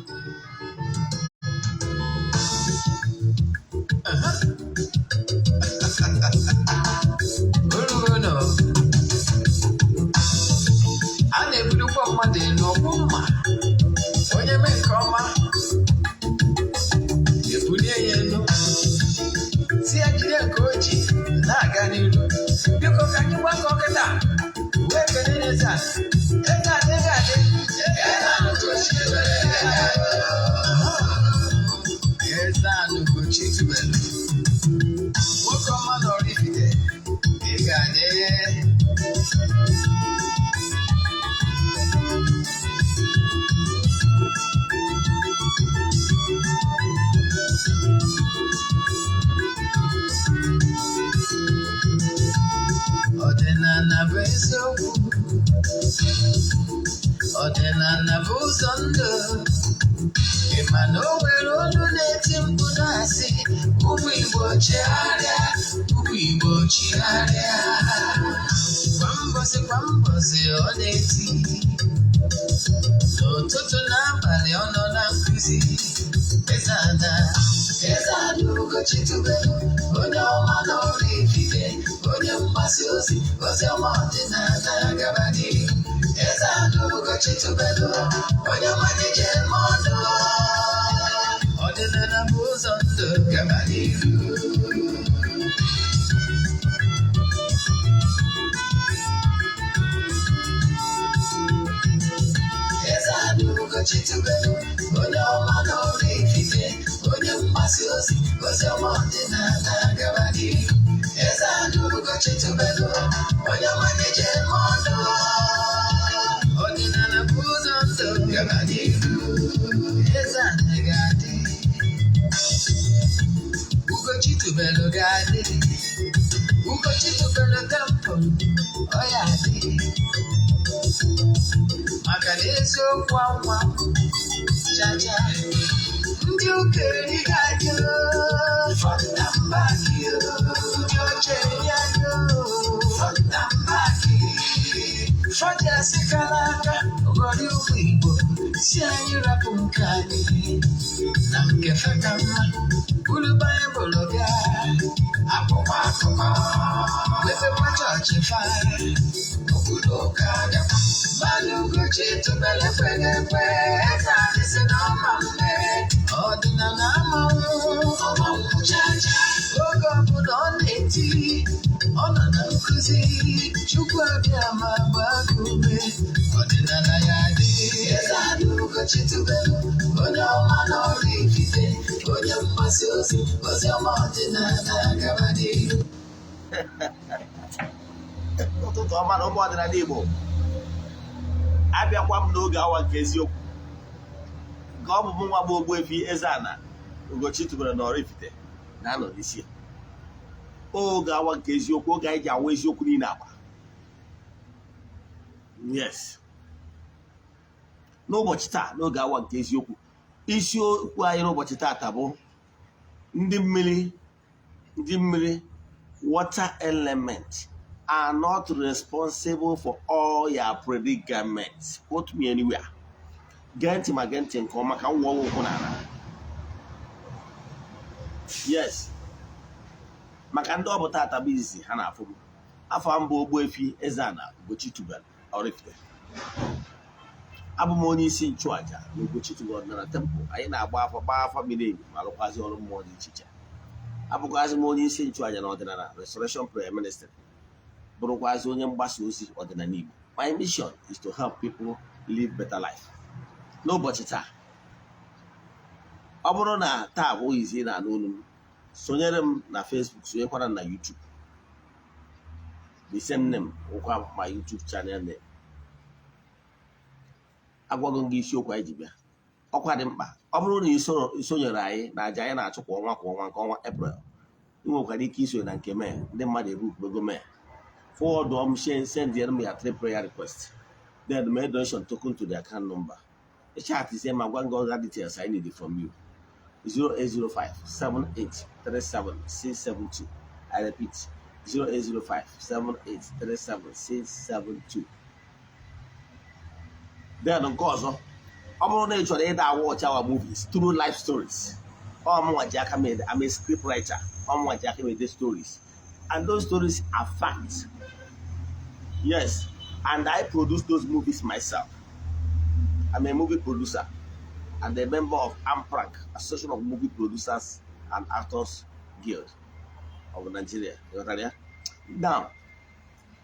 A na-ebulukwa mmadụ elu ọkwụ mma onye mee nke ọma ebulie ya elu si ya jide nke o ji na-aga n'ihu. Biko ka anyị gbakọ kịta wee kelee Eze-Ana. Eze-Ana ga-adị Eze-Ana Ugochi tubelu nwoke ọma na oraifite ị ga-adị. Ọdịnala bụ eziokwu, ọdịnala bụ ụzọ ndụ. Ị ma na o nwere olu na-eti mkpu na-asị ụmụ Igbo chigharịa, ụmụ Igbo chigharịa. Kwa mbọsị ọ na-eti, n'ụtụtụ na abalị ọ nọ na nkụzi. Eze-Ana Ugochi tubelu onye ọma na oraifite, onye mgbasa ozi ọma ọdịnala gaba n'ihu. Eze-Ana Ugochi tubelu onye ọma na-eje ọdụ, ọdịnala bụ ụzọ ndụ gaba n'ihu. Eze-Ana Ugochi tubelu onye ọma na oraifite, onye mgbasa ozi ọma ọdịnala gaba n'ihu. Eze-Ana Ugochi tubelu onye ọma na-eje ọdụ, ọdịnala bụ ụzọ ndụ gaba n'ihu. Eze-Ana ga-adị, Ugochi tubelu ga-adị, Ugochi tubelu temple ọ ya adị. Maka na eziokwu anwa chacha ndị ụka erigajo fọdụna mbaki ndị oche erigajo fọdụna mbaki fọdụ asịkala aka ghọrọ ụmụ Igbo si anyị rapụ nke anyị na nke feka mma buru Baịbụl ga akwụkwọ akụkọ mepekwa chọọchị fa obodo ụka agakwa. Mana Ugochi tubelu ekweghị ekwe, Eze-Ana si na ọma mme ọdịnala amanwụ chacha. Oge ọbụla ọ na-eti, ọ nọ na nkụzi, Chukwu abịa ma gbaa ume, ọdịnala ya dị. Eze-Ana Ugochi tubelu onye ọma na oraifite, onye mgbasa ozi ọma ọdịnala gaba n'ihu. Ụtụtụ ọma na ụmụ ọdịnala Igbo, abịakwa m n'oge awa nke eziokwu nke ọ bụ m nwa bụ Ogbuefi Eze-Ana Ugochi tubelu na oraifite na-anọ n'isi. Oge awa nke eziokwu, oge anyị ji awa eziokwu niile agba. Yes, n'ụbọchị taa, n'oge awa nke eziokwu, isiokwu anyị n'ụbọchị taa bụ ndị mmiri water element are not responsible for all your predicaments. Quote me anywhere. Gee ntị ma gee ntị nke ọma ka m wụọ okwu n'ala. Yes, maka ndị ọ bụ tata bụ izi ha na-afụ m. Afọ mbụ Ogbuefi Eze-Ana Ugochi tubelu oraifite. Abụ m onye isi nchụaja na Ugochi tubelu ọdịnala temple. Anyị na-agba afa miri emi ma rụkwazi ọrụ mmụọ dị iche iche. Abụkwazi m onye isi nchụaja na ọdịnala Restoration Prayer Ministry, bụrụkwazi onye mgbasa ozi ọdịnala Igbo. My mission is to help people live better life. N'ụbọchị taa, ọ bụrụ na taa bụ izi na anụ olu m, sonyere m na Facebook, sonyekwara na YouTube. The same name ụkwa my YouTube channel name. Agwago gị isiokwu anyị ji bịa. Ọkwa dị mkpa. Ọ bụrụ na isonyere anyị na aja anyị na-achụ kwa ọnwa nke ọnwa April, ị nwekwara ike isonye na nke Mee. Ndị mmadụ ebukwego Mee. Forward send them your 3 prayer requests. Then the donation token to the account number. The chat is here. My one other details I need from you. 0805-7837-672. I repeat, 0805-7837-672. Then of course, I'm watch our movies through life stories. I'm a script writer. I'm the stories. And those stories are facts. Yes. And I produce those movies myself. I'm a movie producer and a member of AMPRAC, Association of Movie Producers and Actors Guild of Nigeria. Now,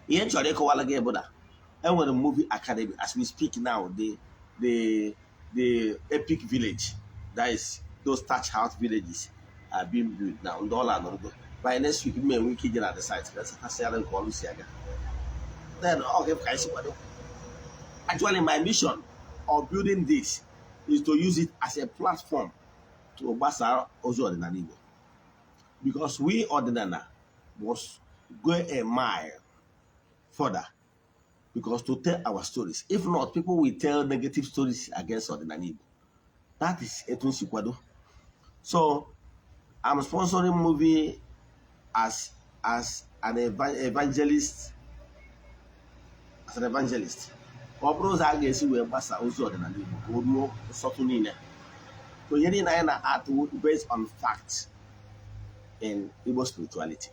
in and with the movie academy, as we speak now, the epic village, that is those thatch house villages are being built now. By next week, me and we can at the site. That's a selling call Luciaga. Then actually my mission of building this is to use it as a platform to Obasa Ozo Ordinary. Because we Ordinana was going a mile further. Because to tell our stories. If not, people will tell negative stories against Ordinary. That is Etun Sikwado. So I'm sponsoring movie as an evangelist. As an evangelist. Obros against we Obasa Ozo Ordinary. Oruo Sotunina. So yeni na art based on facts in Igbo spirituality.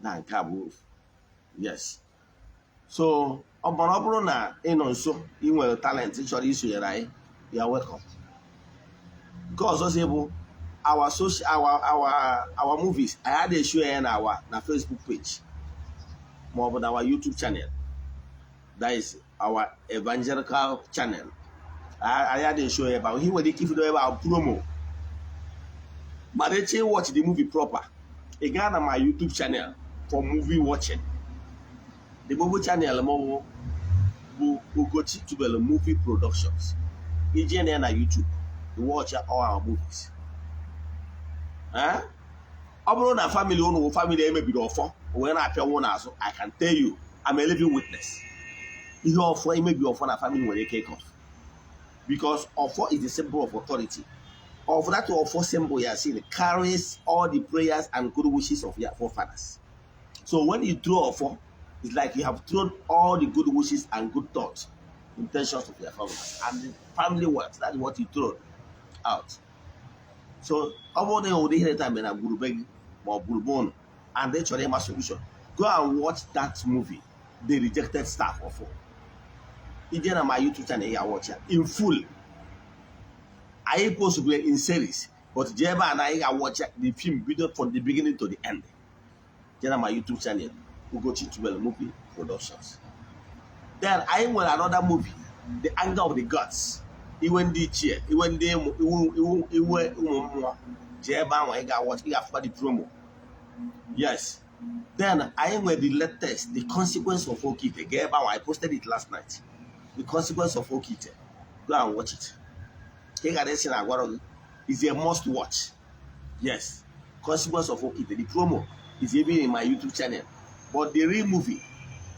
Na nkabu. Yes. So, ọbụrụ na ị nọ nso ị nwere talent chọrọ isonyere anyị, you are welcome. Nke ọzọ si bụ our movies, I had a show na Facebook page ma ọ bụ na our YouTube channel. That is our evangelical channel. I had a show about he nwere ike ifudo about promo. But they watch the movie proper. Ị gaa na my YouTube channel for movie watching. The movie channel Ugochi tubelu movie productions. EGN na YouTube. You watch all our movies. Huh? Obro na family unu family emebido ofo. When I appear one aso, I can tell you, I'm a living witness. Ihe ofo emebi ofo na family nwere cake off. Because ofo is the symbol of authority. Of that ofo symbol you are seeing carries all the prayers and good wishes of your forefathers. So when you throw ofo, it's like you have thrown all the good wishes and good thoughts, intentions of your family. And the family works. That's what you throw out. So, and they try my solution. Go and watch that movie, The Rejected Staff of all. It's on my YouTube channel, I watch it in full. I post to be in series, but Jeba and I watch the film video from the beginning to the end. It's on my YouTube channel. Ugochi tubelu movie productions. Then I went another movie, The Anger of the Gods. Even this year, even they watch after the promo. Yes. Then I went the latest, The Consequence of Okite. I posted it last night. The Consequence of Okite. Go and watch it. It's a must watch. Yes. Consequence of Okite. The promo is even in my YouTube channel. But the real movie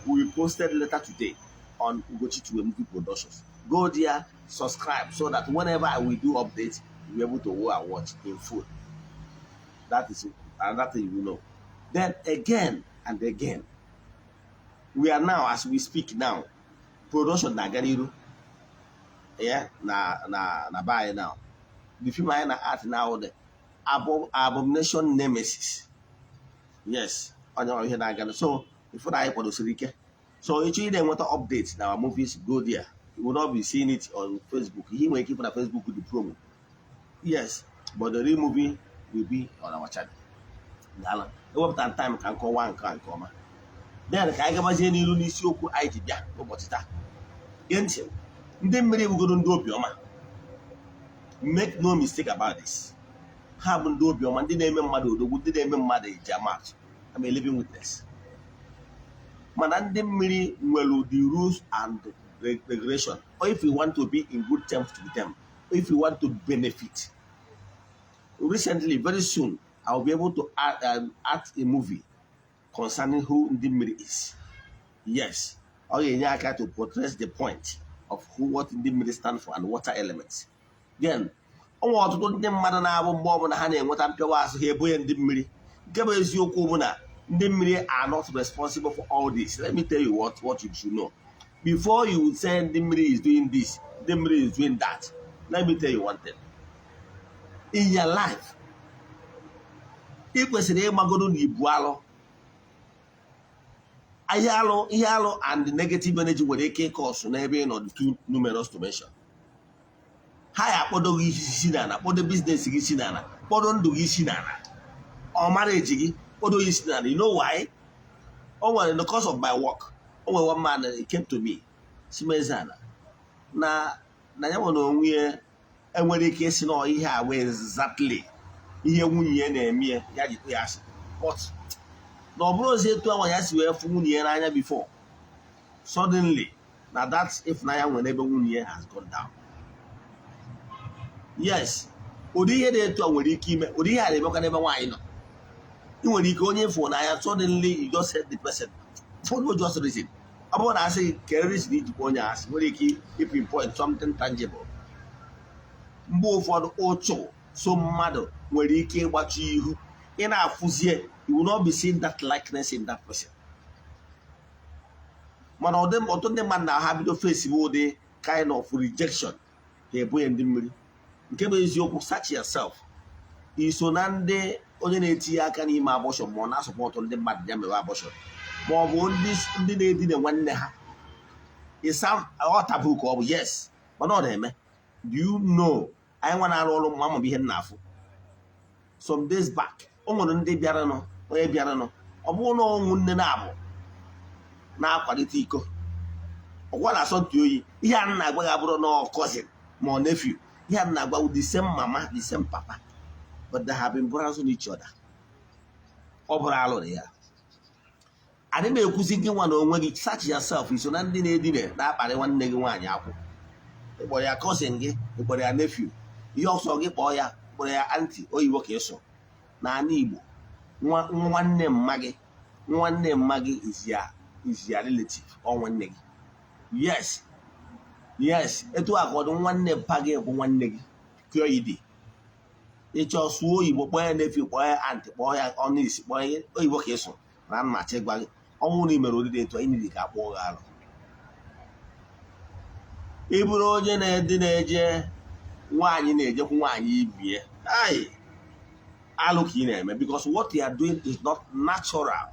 will be posted later today on Ugochi tubelu movie productions. Go there, subscribe so that whenever I will do updates, you'll be able to go and watch in full. That is another thing you know. Then again and again, we are now, as we speak now, production na Ganiru. Yeah, na buy now. The film I na art now the Abomination Nemesis. Yes. So before I produce so each day want to update our movies, go there. You will not be seeing it on Facebook. He will keep on Facebook with the promo. Yes, but the real movie will be on our channel. What time can call one can come. Then I can imagine you need to go idea about that. Yentim. Then many will go to do make no mistake about this. Haven't do beyond the name of Madu, the wood name of Mother Jamat. I'm a living witness. Manande mmiri nwelu the rules and regulation. Or if you want to be in good terms with them, or if you want to benefit. Recently, very soon, I will be able to act a movie concerning who mmiri is. Yes. Okay, now I got to portray the point of what mmiri stands for and water elements. Then, ọtụtụ ndị mmadụ na-abụ mgbe ọbụla ha na-enweta mpịawa asụ ha ebo ya ndị mmiri. Nke bụ eziokwu bụ na ndị mmiri are not responsible for all this. Let me tell you what you should know. Before you say ndị mmiri is doing this, the mmiri is doing that. Let me tell you one thing. In your life, ị kwesịrị ịmagodo na ibu alụ ihe alụ and the negative energy nwere ike ịkọ ọsụ n'ebe ị nọ too numerous to mention. Ha ya akpọdo gị isi n'ala, kpọdo business gị isi n'ala, kpọdo ndụ gị isi n'ala, ọ marriage gị kpọdo gị isi n'ala. You know why? Oh, well, in the course of my work, oh, one man he came to me, Eze-Ana. Na ya nwere onwe enwere ike isi na ihe a wee exactly ihe nwunye na-eme ya ji ya asị. But na ọ bụrụ ozi etu anwa ya si wee fụ nwunye n'anya before. Suddenly, na that's if na ya nwere ebe nwunye has gone down. Yes, ụdị ihe na-etu a nwere ike ime, ụdị ihe a na-emekwa n'ebe nwaanyị nọ. You nwere ike onye fụ n'anya, suddenly you just hate the person for no just reason. Ọ bụrụ na asị kere reason ijikwa onye asị nwere ike pinpoint something tangible. Mgbe ụfọdụ ụchụ so mmadụ nwere ike ịgbachi ihu ị na-afụzie, you will not be seeing that likeness in that person. Mana ọtụtụ ndị mmadụ na ha bido face ụdị kind of rejection ha ebunye ndị mmiri. Nke bụ eziokwu, search yourself. Iso na ndị onye na-etinye aka n'ime abortion ma ọ na-asọpọtụ ndị mmadụ ya mewe abortion, ma ọ bụ ndị na-edina nwanne ha. Ịsa ọ tabu ka ọ bụ yes, mana ọ na-eme. Do you know anyị nwa na-arụ ọrụ ma amaghị ihe m na-afụ. Some days back, o nwere ndị bịaranụ, onye bịaranụ, ọ bụrụ na ọnwụ nne na-abụ na-akwalite iko, ọgwa na-asọntu oyi. Ihe a na-agwa gị abụrụ na cousin ma ọ nephew, ihe a na-agwa the same mama, the same papa, but they have been brothers on each other. Ọ bụrụ alụ ya. Adị m ekwuzi gị nwa na onwe gị, search yourself. Iso na ndị na-edina na-akparị nwanne gị nwaanyị akwụ. Ịkpọrọ ya cousin gị, ịkpọrọ ya nephew, ihe ọsọ gị kpọọ ya, kpọrọ ya auntie oyibo ka ịsọ. N'ala Igbo, nwanne mma gị is ya relative or nwanne gị. Yes, etu akọdụ nwanne mpa gị bụ nwanne gị kụọ ide. Ịchọ sụọ oyibo kpọọ ya nephew, kpọọ ya auntie, kpọọ ya ọnụ isi, kpọọ ya oyibo ka ịsọ. Na mmachi gwa gị ọnwụ na imere ụdịdị etu anyị ka akpọọ gị alụ. Ị bụrụ onye na-eje nwaanyị na-ejekwu nwaanyị ibie, alụ ka ị na-eme, because what you are doing is not natural.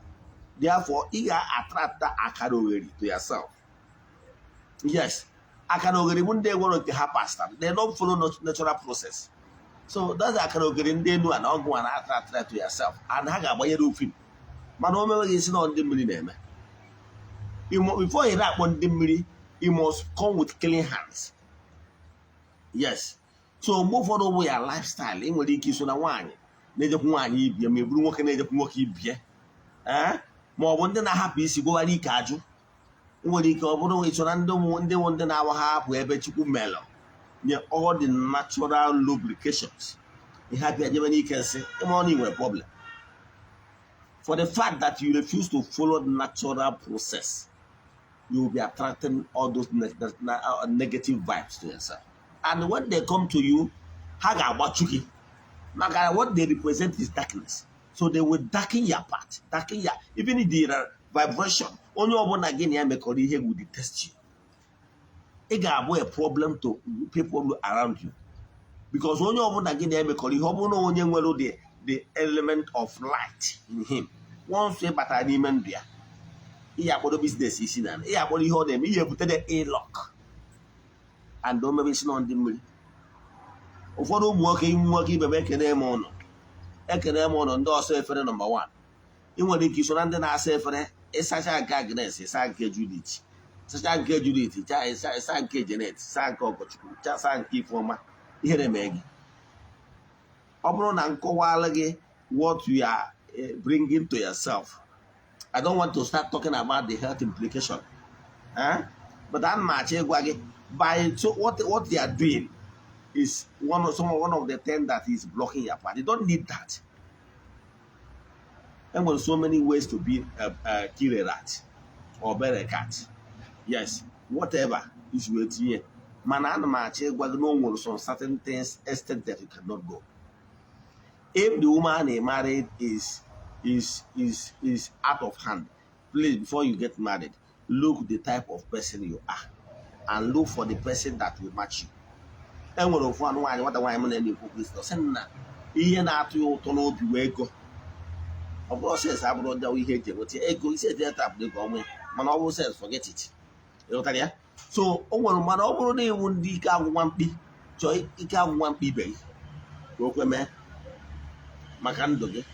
Therefore, ị ga-attract akara ogheri to yourself. Yes, akara ogheri bụ ndị nwere nke ha pastor. They don't follow natural process. So that's akara ogheri ndị enu a na ọgwụ a na-attract to yourself, and ha ga-agbanyere ofim. Mana o meweghị isi na ndị mmiri na-eme. Before you na-akpọ ndị mmiri, you must come with clean hands. Yes. So mgbe ụfọdụ bụ ya lifestyle, ị nwere ike iso na nwaanyị na-ejekwu nwaanyị ibie, ma eburu nwoke na-ejekwu nwoke ibie, ma ọ bụ ndị na-ahapụ isi gwara ike ajụ. Nwere ike ọ bụrụ iso na ndị na-awa ha hapụ ebe Chukwu melọ nye all the natural lubrications. Ị hapụ ya jebe n'ike nsị, ịma ọ na nwere problem. For the fact that you refuse to follow the natural process, you will be attracting all those negative vibes to yourself. And when they come to you, what they represent is darkness. So they will darken your path, even if the vibration. Only one again here will detest you. It can be a problem to people around you. Because only one again the element of light in him. Once you but an human being, he have got business is in an he have only hold them, he have put the a lock. And don't maybe see on the mill. Of what working, but making them on. Making them on those safer number one. In what you should under our safer, it's such a gagness, it's a Judith. Such a Judith, it's a Janet, San Cococh, just a key for my here, Maggie. What you are bringing to yourself. I don't want to start talking about the health implication. But I'm much by so what they are doing is one of the things that is blocking your path. You don't need that. And there so many ways to be kill a rat or bear a cat. Yes, whatever is with you. Man, I'm much no some certain things extent that you cannot go. If the woman they married is out of hand, please, before you get married, look the type of person you are. and look for the person that will match you. Enwere ofu anụ nwaanyị nwata nwaanyị m na-ekwu Kristo sị na ihe na-atụ ya ụtọ n'obi wee ego. Ọ bụrụ sens abụrụ ndị ihe eji enweta ego isi eji etapụ ego ọnwụ mana ọ bụrụ sens forget it. Ịghọtara ya? So o nwere mana ọ bụrụ na iwu ndị ike agwụgwa mkpi chọọ ike agwụgwa mkpi ibe gị ka o kwe mee maka ndụ gị.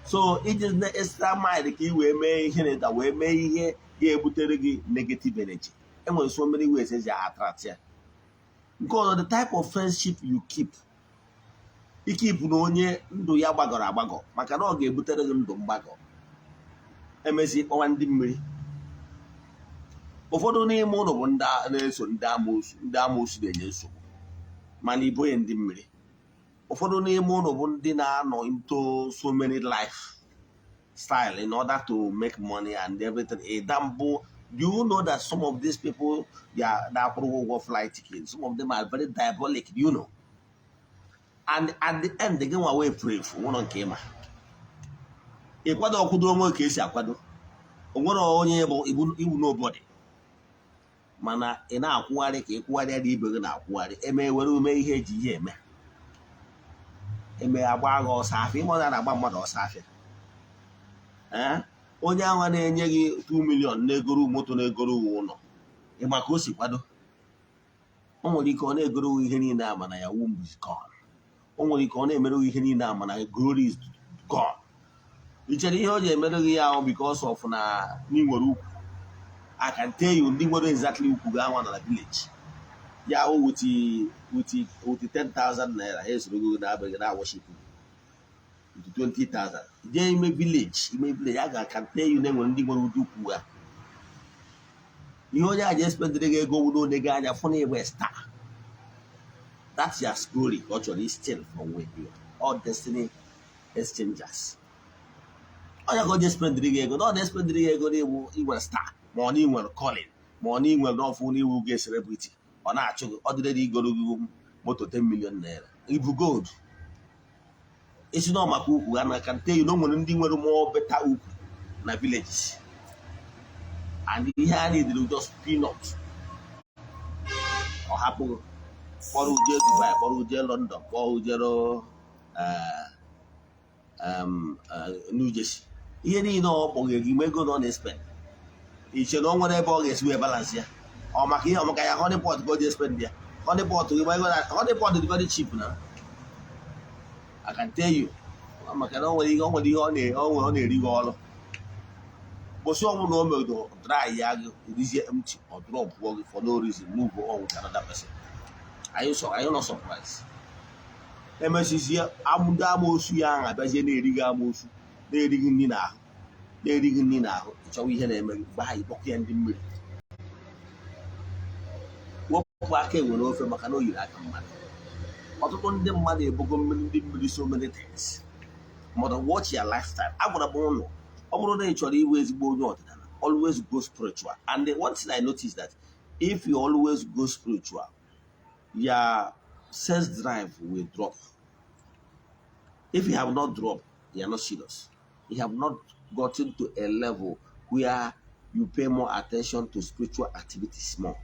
So iji na extra mile ka ị wee mee ihe na-eta wee mee ihe ga-ebutere gị negative energy. Enwere so many ways eji attract ya. Nke ọzọ, the type of friendship you keep. Ikipụ na onye ndụ ya gbagọrọ agbagọ maka na ọ ga-ebutere gị ndụ mgbagọ. Emezi kpọwa ndị mmiri. Ụfọdụ n'ime ụlọ bụ ndị na-eso ndị amoosu na-enye nsogbu mana ibo ya ndị mmiri. Ụfọdụ n'ime ụlọ bụ ndị na-anọ into so many life style in order to make money and everything. Do you know that some of these people, yeah, that go flight tickets, some of them are very diabolic, do you know? And at the end, they go away pray for one on camera. Ekwado okudo mo kesi akwado. Onwero onye bụ ibu nobody. Mana ị na-akwụgharị ka ịkwụgharị dị ibe gị na-akwụgharị. Eme were ume ihe eji ihe eme. Eme agba agha ọsọ afịa. Ime ọ na-agba mmadụ ọsọ afịa. Onye ahụ na-enye gị 2 million na-egoro moto na-egoro uwe ụlọ. Ị maka o si kwado. O nwere ike ọ na-egoro ihe niile ama na ya womb is gone. O nwere ike ọ na-emere ihe niile ama na glory is gone. I chere ihe o ji emere gị ya ahụ because of na nwere ukwu. I can tell you ndị nwere exactly ukwu ga anwa na village. Ya o with 10,000 naira ha esoro gị na-abịa na worship 20,000. Jee ime village a can tell you na enwere ndị nwere ụdị ukwu ha. Ihe onye a ji espendere gị ego wudo onye gị anya fụ na egbe star. That's your story ka ọ chọrọ istel from where you are. All destiny exchangers. Onye ka o ji espendere gị ego na ọ na-espendere gị ego n'iwu inwere star ma ọ na inwere calling ma ọ na inwere n'ọfụ n'iwu gị celebrity. Ọ na-achụ gị ọ dịrị igoro gị moto 10 million naira. Ibu gold. Isi na maka ukwu and I can tell you na nwere ndị nwere more better ukwu na villages. And ihe a need just peanut. Ọ hapụ kpọrọ uje Dubai, kpọrọ uje London, kpọrọ ujero New Jersey. Ihe niile ọ kpọghe gị ego na ọ na-espend. Iche na ọ nwere ebe ọ ga-esi wee balance ya. Ọ maka ihe ọmaka ya honeypot ka o ji espend ya. Honeypot is very cheap na. I can tell you. Maka na ọ nwere ihe ọ na-eri gị ọrụ. Bosi ọnwụ na o medo dry ya gị rizie empty or drop gị for no reason move on with another person. Are you not surprised? Emesizie ndị amoosu ya ahụ abịazie na-eri gị amoosu na-eri gị nri n'ahụ ịchọwa ihe na-eme gị gbaa ịkpọkọ ya ndị mmiri. Wepụ aka enwere ofe maka na o yiri aka mmadụ. Ọtụtụ ndị mmadụ ebogo ndị mmiri so many things. But watch your lifestyle. Agwara m ụlọ ọ bụrụ na ị chọrọ iwe ezigbo onye ọdịnala, always go spiritual. And the one thing I noticed that if you always go spiritual, your sex drive will drop. If you have not dropped, you are not serious. You have not gotten to a level where you pay more attention to spiritual activities more.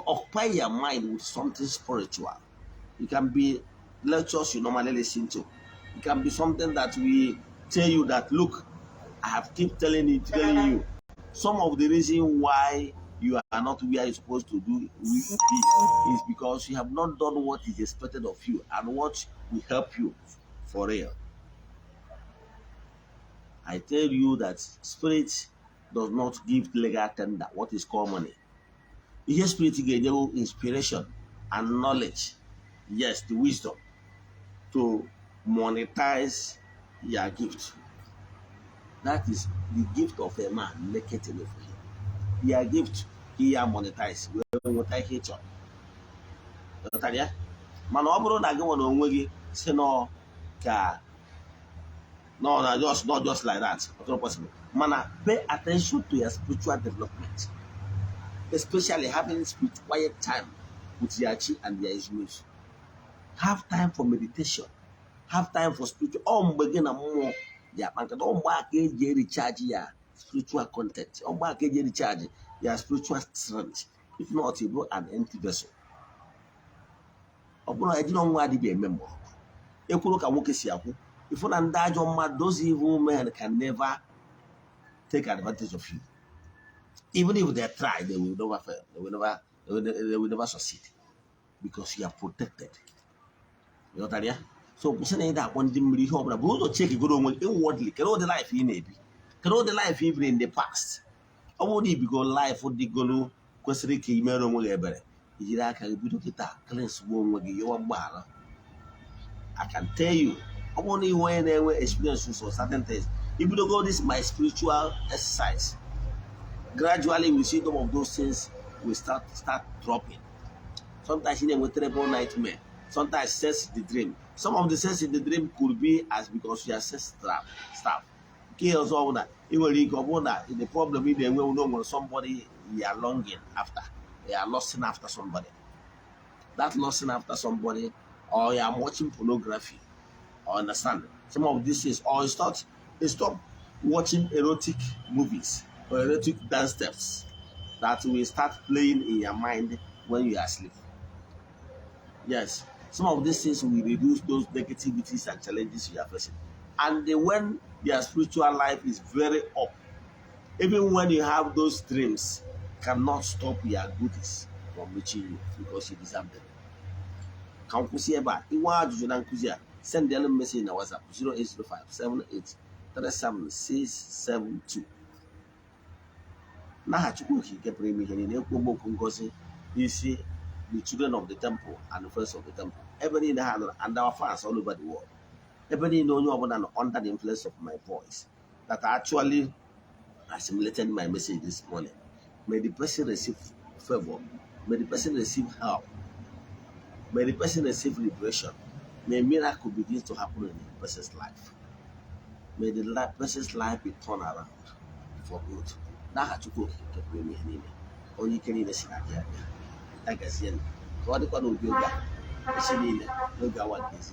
Occupy your mind with something spiritual. It can be lectures you normally listen to. It can be something that we tell you that, look, I have kept telling you. Some of the reason why you are not where you're supposed to be is because you have not done what is expected of you and what will help you for real. I tell you that spirit does not give legal tender what is called money. Here spirit gives you inspiration and knowledge, yes, the wisdom to monetize your gift. That is the gift of a man, make it enough for him. Your gift, he monetize. We will take it on. Man, ọ bụrụ na gị nwere onwe gị si no ka no, not just like that. Not possible. Man, pay attention to your spiritual development, especially having quiet time with your chi and your issues. Have time for meditation. Have time for spiritual. Begin more. Yeah, man, don't recharge your spiritual content. Recharge your spiritual strength. If not, you go an empty vessel. I didn't know why they remember. You could look at Wokesiaku. If you don't die, those evil men can never take advantage of you. Even if they try, they will never fail. They will never succeed because you are protected. You know that, yeah? So, that one didn't really help. But also check it go on inwardly. Can all the life in maybe. Can all the life even in the past. I won't be because life would be going to question the email on whatever. I can be to that cleanse one with your bar. I can tell you, I only when they were experiences or certain things. If you don't go, this is my spiritual exercise. Gradually, we see some of those things will start dropping. Sometimes in a terrible nightmare. Sometimes sense the dream. Some of the sense in the dream could be as because you are sense stuff. Chaos all that. It will go that the problem is they will know somebody you are longing after. You are lusting after somebody. That lusting after somebody, or you are watching pornography. Or understand some of these things, or stop watching erotic movies or erotic dance steps that will start playing in your mind when you are asleep. Yes, some of these things will reduce those negativities and challenges you are facing. And when your spiritual life is very up, even when you have those dreams, cannot stop your goodies from reaching you because you deserve them. Can you see about it? Send the message in our WhatsApp 0805783772. Now, Chukwuki kept me in the you see the children of the temple and the friends of the temple. Everybody in the hand and our fans all over the world. Everybody know you under the influence of my voice that actually assimilated my message this morning. May the person receive favor. May the person receive help. May the person receive liberation. May a miracle begin to happen in the person's life. May the person's life be turned around for good. Now, I took me anyway. Only can you listen again. Like I said, what the one will be, I see, no, one is